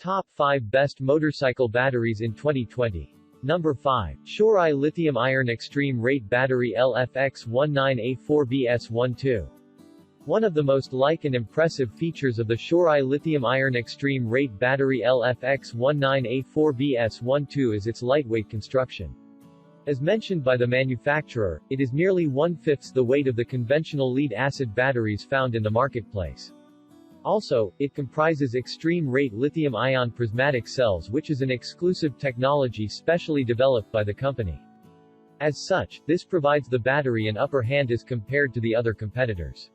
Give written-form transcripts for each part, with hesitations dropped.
Top 5 Best Motorcycle Batteries in 2020. Number 5. Shorai Lithium-Iron Extreme Rate Battery LFX19A4BS12. One of the most and impressive features of the Shorai Lithium-Iron Extreme Rate Battery LFX19A4BS12 is its lightweight construction. As mentioned by the manufacturer, it is nearly 1/5 the weight of the conventional lead-acid batteries found in the marketplace. Also, it comprises extreme-rate lithium-ion prismatic cells, which is an exclusive technology specially developed by the company. As such, this provides the battery an upper hand as compared to the other competitors.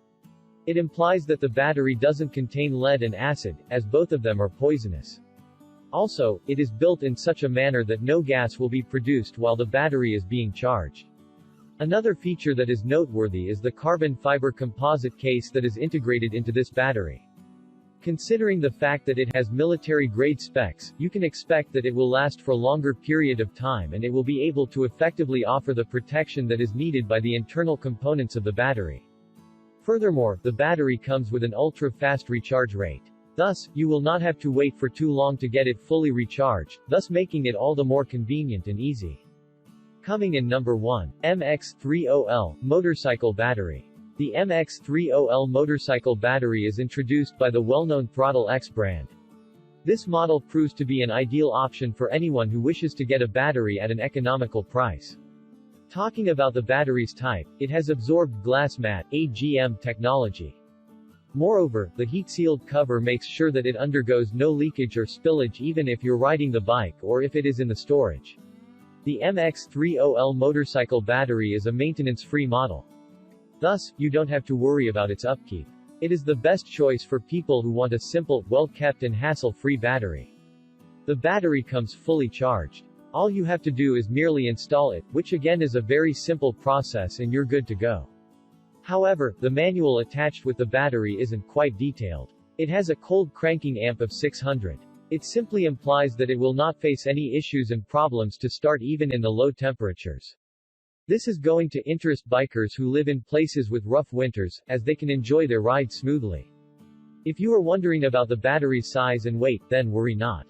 It implies that the battery doesn't contain lead and acid, as both of them are poisonous. Also, it is built in such a manner that no gas will be produced while the battery is being charged. Another feature that is noteworthy is the carbon fiber composite case that is integrated into this battery. Considering the fact that it has military-grade specs, you can expect that it will last for a longer period of time and it will be able to effectively offer the protection that is needed by the internal components of the battery. Furthermore, the battery comes with an ultra-fast recharge rate. Thus, you will not have to wait for too long to get it fully recharged, thus making it all the more convenient and easy. Coming in number 1. MX-30L Motorcycle Battery. The MX-30L motorcycle battery is introduced by the well-known Throttle X brand. This model proves to be an ideal option for anyone who wishes to get a battery at an economical price. Talking about the battery's type, it has absorbed glass mat (AGM) technology. Moreover, the heat-sealed cover makes sure that it undergoes no leakage or spillage even if you're riding the bike or if it is in the storage. The MX-30L motorcycle battery is a maintenance-free model. Thus, you don't have to worry about its upkeep. It is the best choice for people who want a simple, well-kept and hassle-free battery. The battery comes fully charged. All you have to do is merely install it, which again is a very simple process and you're good to go. However, the manual attached with the battery isn't quite detailed. It has a cold cranking amp of 600. It simply implies that it will not face any issues and problems to start even in the low temperatures. This is going to interest bikers who live in places with rough winters, as they can enjoy their ride smoothly. If you are wondering about the battery's size and weight, then worry not.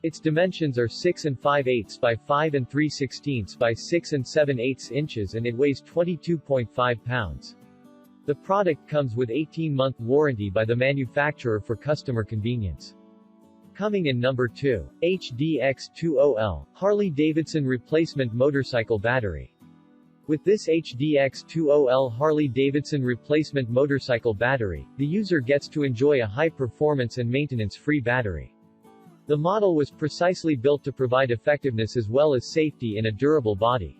Its dimensions are 6 5/8 by 5 3/16 by 6 7/8 inches and it weighs 22.5 pounds. The product comes with 18-month warranty by the manufacturer for customer convenience. Coming in number 2. HDX20L Harley Davidson Replacement Motorcycle Battery. With this HDX20L Harley Davidson Replacement Motorcycle Battery, the user gets to enjoy a high-performance and maintenance-free battery. The model was precisely built to provide effectiveness as well as safety in a durable body.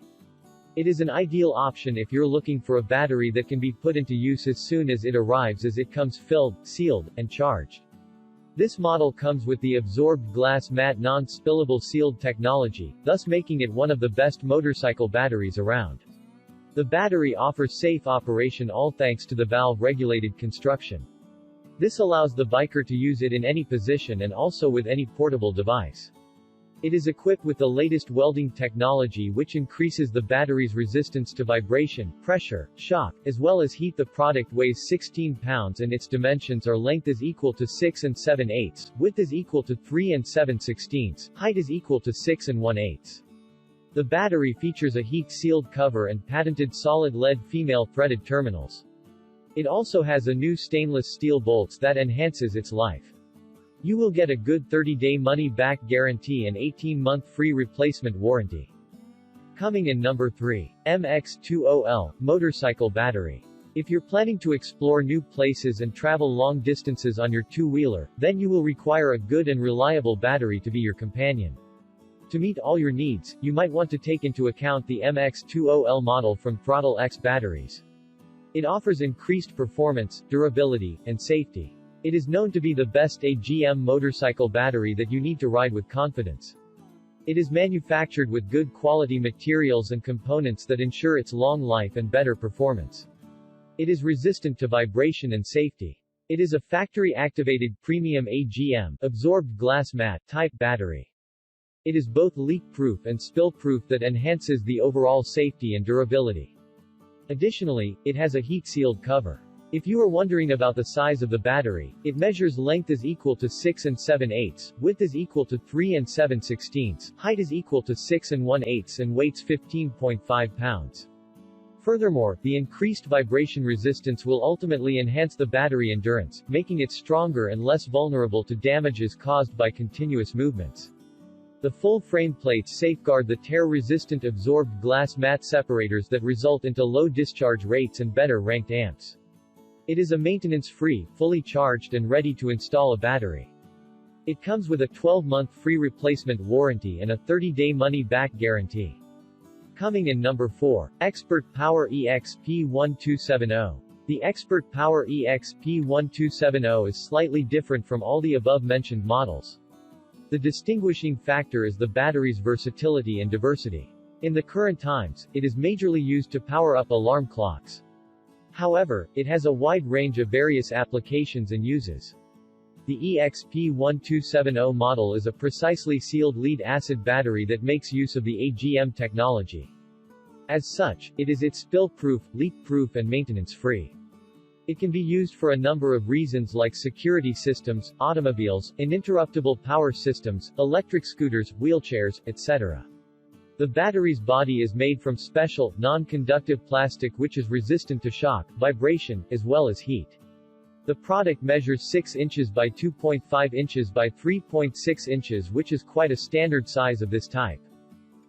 It is an ideal option if you're looking for a battery that can be put into use as soon as it arrives as it comes filled, sealed, and charged. This model comes with the absorbed glass mat non-spillable sealed technology, thus making it one of the best motorcycle batteries around. The battery offers safe operation all thanks to the valve-regulated construction. This allows the biker to use it in any position and also with any portable device. It is equipped with the latest welding technology which increases the battery's resistance to vibration, pressure, shock, as well as heat. The product weighs 16 pounds and its dimensions are: length is equal to 6 7/8, width is equal to 3 7/16, height is equal to 6 1/8. The battery features a heat-sealed cover and patented solid lead female threaded terminals. It also has a new stainless steel bolts that enhances its life. You will get a good 30-day money-back guarantee and 18-month free replacement warranty. Coming in number 3. MX-20L Motorcycle Battery. If you're planning to explore new places and travel long distances on your two-wheeler, then you will require a good and reliable battery to be your companion. To meet all your needs, you might want to take into account the MX-20L model from Throttle X Batteries. It offers increased performance, durability, and safety. It is known to be the best AGM motorcycle battery that you need to ride with confidence. It is manufactured with good quality materials and components that ensure its long life and better performance. It is resistant to vibration and safety. It is a factory-activated premium AGM absorbed glass mat type battery. It is both leak-proof and spill-proof that enhances the overall safety and durability. Additionally, it has a heat-sealed cover. If you are wondering about the size of the battery, it measures length is equal to 6 7/8, width is equal to 3 7/16, height is equal to 6 1/8 and weighs 15.5 pounds. Furthermore, the increased vibration resistance will ultimately enhance the battery endurance, making it stronger and less vulnerable to damages caused by continuous movements. The full frame plates safeguard the tear-resistant absorbed glass mat separators that result into low discharge rates and better ranked amps. It is a maintenance-free, fully charged and ready to install a battery. It comes with a 12-month free replacement warranty and a 30-day money-back guarantee. Coming in number 4, Expert Power EXP1270. The Expert Power EXP1270 is slightly different from all the above-mentioned models. The distinguishing factor is the battery's versatility and diversity. In the current times, it is majorly used to power up alarm clocks. However, it has a wide range of various applications and uses. The EXP1270 model is a precisely sealed lead-acid battery that makes use of the AGM technology. As such, it is spill-proof, leak-proof and maintenance-free. It can be used for a number of reasons like security systems, automobiles, uninterruptible power systems, electric scooters, wheelchairs, etc. The battery's body is made from special, non-conductive plastic which is resistant to shock, vibration, as well as heat. The product measures 6 inches by 2.5 inches by 3.6 inches, which is quite a standard size of this type.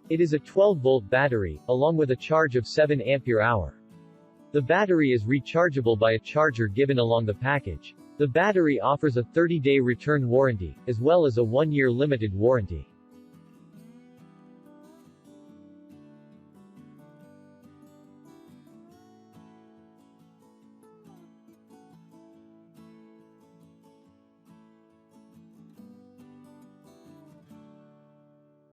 It is a 12-volt battery, along with a charge of 7 ampere-hour. The battery is rechargeable by a charger given along the package. The battery offers a 30-day return warranty, as well as a 1-year limited warranty.